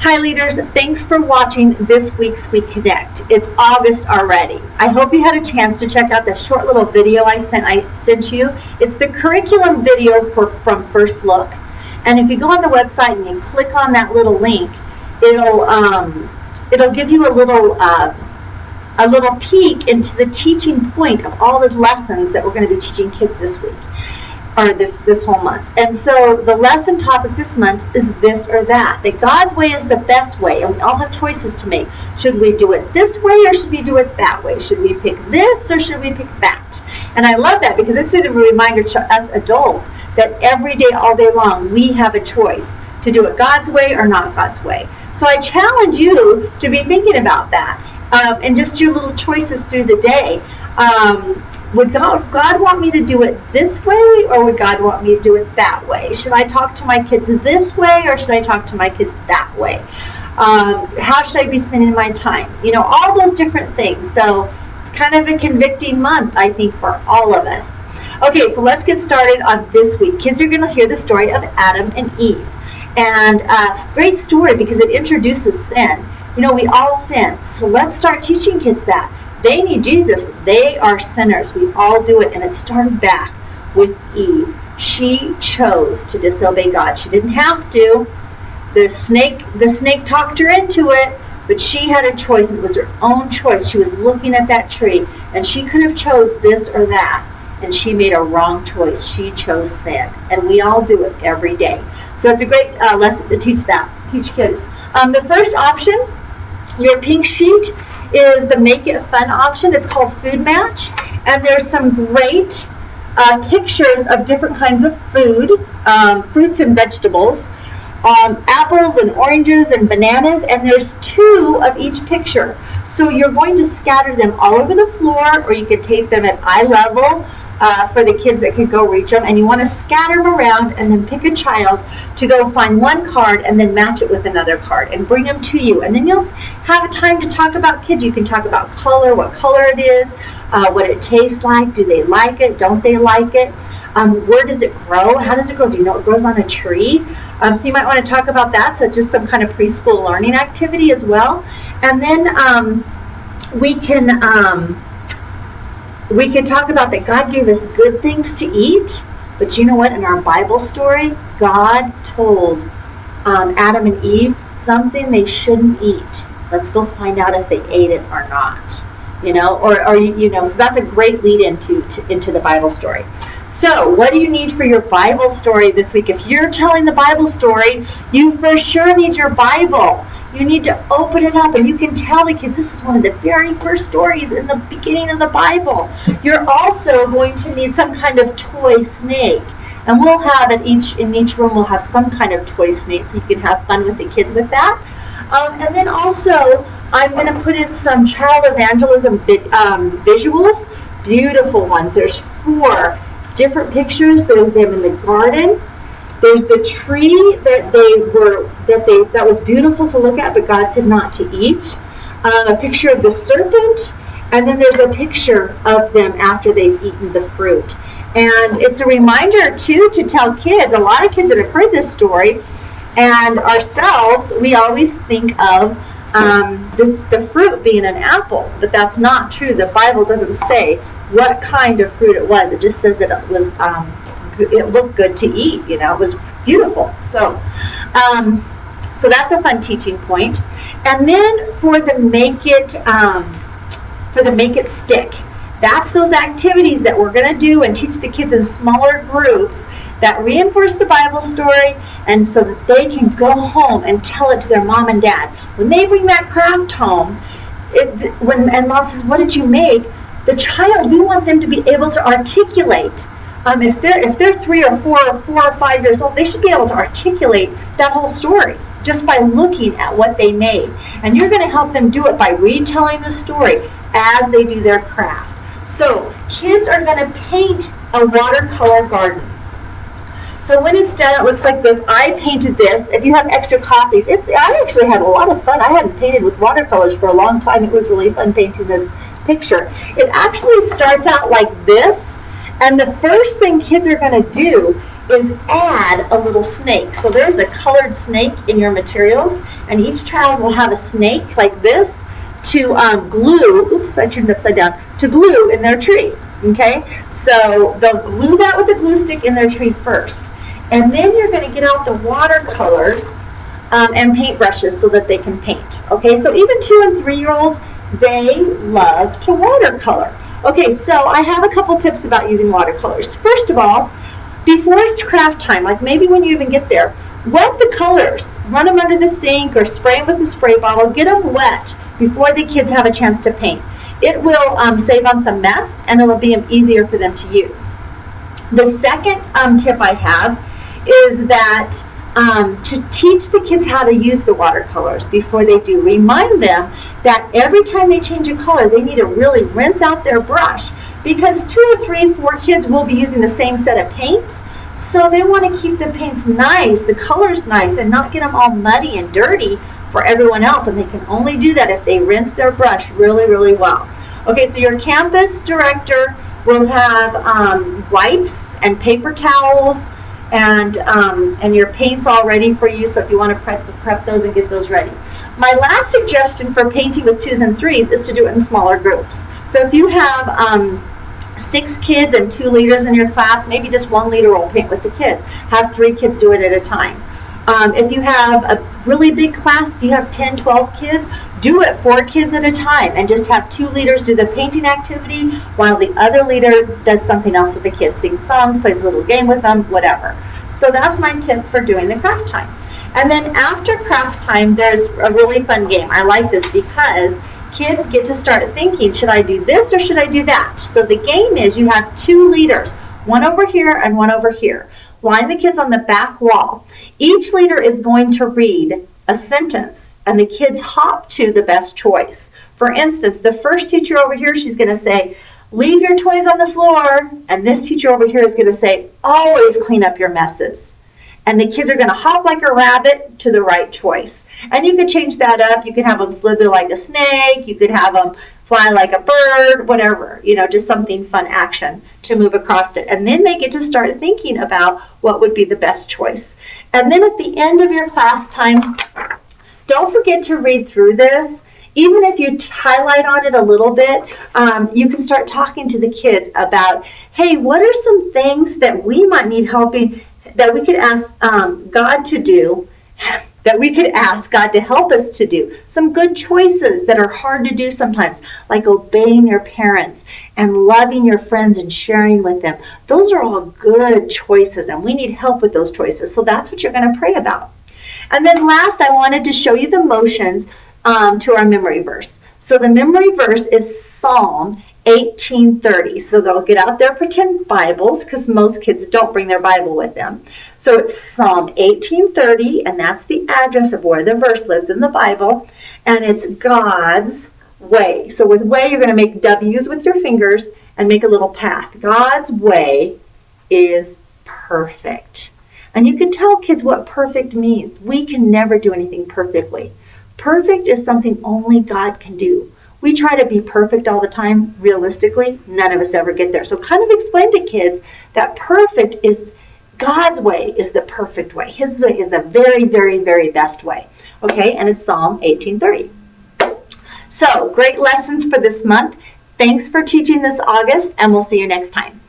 Hi leaders, thanks for watching this week's We Connect. It's August already. I hope you had a chance to check out the short little video I sent you. It's the curriculum video from First Look. And if you go on the website and you click on that little link, it'll give you a little peek into the teaching point of all the lessons that we're going to be teaching kids this week, or this whole month. And so the lesson topics this month is this or that God's way is the best way, and we all have choices to make. Should we do it this way or should we do it that way? Should we pick this or should we pick that? And I love that because it's a reminder to us adults that every day, all day long, we have a choice to do it God's way or not God's way. So I challenge you to be thinking about that and just your little choices through the day. Would God want me to do it this way, or would God want me to do it that way? Should I talk to my kids this way, or should I talk to my kids that way? How should I be spending my time? You know, all those different things. So it's kind of a convicting month, I think, for all of us. Okay, so let's get started on this week. Kids are going to hear the story of Adam and Eve. And great story because it introduces sin. You know, we all sin. So let's start teaching kids that. They need Jesus. They are sinners. We all do it. And it started back with Eve. She chose to disobey God. She didn't have to. The snake talked her into it, but she had a choice, and it was her own choice. She was looking at that tree, and she could have chose this or that, and she made a wrong choice. She chose sin, and we all do it every day. So it's a great lesson to teach kids. The first option, your pink sheet, is the Make It Fun option. It's called Food Match, and there's some great pictures of different kinds of food, fruits and vegetables, apples and oranges and bananas, and there's 2 of each picture. So you're going to scatter them all over the floor, or you could tape them at eye level for the kids that could go reach them, and you want to scatter them around and then pick a child to go find one card and then match it with another card and bring them to you. And then you'll have time to talk about kids. You can talk about color, what color it is, what it tastes like, do they like it, don't they like it, where does it grow, how does it grow, do you know it grows on a tree? So you might want to talk about that, so just some kind of preschool learning activity as well. And then we can talk about that God gave us good things to eat, but you know what? In our Bible story, God told Adam and Eve something they shouldn't eat. Let's go find out if they ate it or not. You know, so that's a great lead into the Bible story. So what do you need for your Bible story this week? If you're telling the Bible story, you for sure need your Bible. You need to open it up, and you can tell the kids this is one of the very first stories in the beginning of the Bible. You're also going to need some kind of toy snake, and we'll have in each room we'll have some kind of toy snake, so you can have fun with the kids with that. And then also I'm going to put in some child evangelism visuals, beautiful ones. There's 4 different pictures. There's them in the garden. There's the tree that was beautiful to look at, but God said not to eat. A picture of the serpent, and then there's a picture of them after they've eaten the fruit. And it's a reminder too to tell kids. A lot of kids that have heard this story, and ourselves, we always think of the fruit being an apple, but that's not true. The Bible doesn't say what kind of fruit it was. It just says that it was. It looked good to eat, you know, it was beautiful. So that's a fun teaching point. And then for the Make It Stick, that's those activities that we're going to do and teach the kids in smaller groups that reinforce the Bible story, and so that they can go home and tell it to their mom and dad. When they bring that craft home, and mom says, "What did you make?" The child, we want them to be able to articulate. If they're 3 or 4 or 4 or 5 years old, they should be able to articulate that whole story just by looking at what they made. And you're going to help them do it by retelling the story as they do their craft. So kids are going to paint a watercolor garden. So when it's done, it looks like this. I painted this. If you have extra copies, I actually had a lot of fun. I hadn't painted with watercolors for a long time. It was really fun painting this picture. It actually starts out like this, and the first thing kids are going to do is add a little snake. So there's a colored snake in your materials, and each child will have a snake like this to glue, oops, I turned it upside down, to glue in their tree, okay? So they'll glue that with a glue stick in their tree first. And then you're going to get out the watercolors and paintbrushes so that they can paint, okay? So even 2- and 3-year-olds, they love to watercolor. Okay, so I have a couple tips about using watercolors. First of all, before it's craft time, like maybe when you even get there, wet the colors. Run them under the sink or spray them with the spray bottle. Get them wet before the kids have a chance to paint. It will save on some mess, and it'll be easier for them to use. The second tip I have is that to teach the kids how to use the watercolors before they do. Remind them that every time they change a color, they need to really rinse out their brush, because 2 or 3, 4 kids will be using the same set of paints. So they want to keep the paints nice, the colors nice, and not get them all muddy and dirty for everyone else. And they can only do that if they rinse their brush really, really well. Okay, so your campus director will have wipes and paper towels and your paints all ready for you. So if you want to prep those and get those ready. My last suggestion for painting with 2s and 3s is to do it in smaller groups. So if you have 6 kids and 2 leaders in your class, maybe just 1 leader will paint with the kids. Have 3 kids do it at a time. If you have a really big class, if you have 10, 12 kids, do it 4 kids at a time and just have 2 leaders do the painting activity while the other leader does something else with the kids, sings songs, plays a little game with them, whatever. So that's my tip for doing the craft time. And then after craft time, there's a really fun game. I like this because kids get to start thinking, should I do this or should I do that? So the game is you have 2 leaders, one over here and one over here. Line the kids on the back wall. Each leader is going to read a sentence, and the kids hop to the best choice. For instance, the first teacher over here, she's going to say, leave your toys on the floor. And this teacher over here is going to say, always clean up your messes. And the kids are going to hop like a rabbit to the right choice. And you could change that up. You could have them slither like a snake. You could have them fly like a bird, whatever, you know, just something fun action to move across it. And then they get to start thinking about what would be the best choice. And then at the end of your class time, don't forget to read through this. Even if you highlight on it a little bit, you can start talking to the kids about, hey, what are some things that we might need helping, that we could ask God to do, that we could ask God to help us to do. Some good choices that are hard to do sometimes, like obeying your parents and loving your friends and sharing with them. Those are all good choices, and we need help with those choices. So that's what you're going to pray about. And then last, I wanted to show you the motions to our memory verse. So the memory verse is Psalm 18:30. So they'll get out their pretend Bibles, because most kids don't bring their Bible with them. So it's Psalm 18:30, and that's the address of where the verse lives in the Bible, and it's God's way. So with way, you're going to make W's with your fingers and make a little path. God's way is perfect. And you can tell kids what perfect means. We can never do anything perfectly. Perfect is something only God can do. We try to be perfect all the time. Realistically, none of us ever get there. So kind of explain to kids that perfect is God's way, is the perfect way. His way is the very, very, very best way. Okay, and it's Psalm 18:30. So great lessons for this month. Thanks for teaching this August, and we'll see you next time.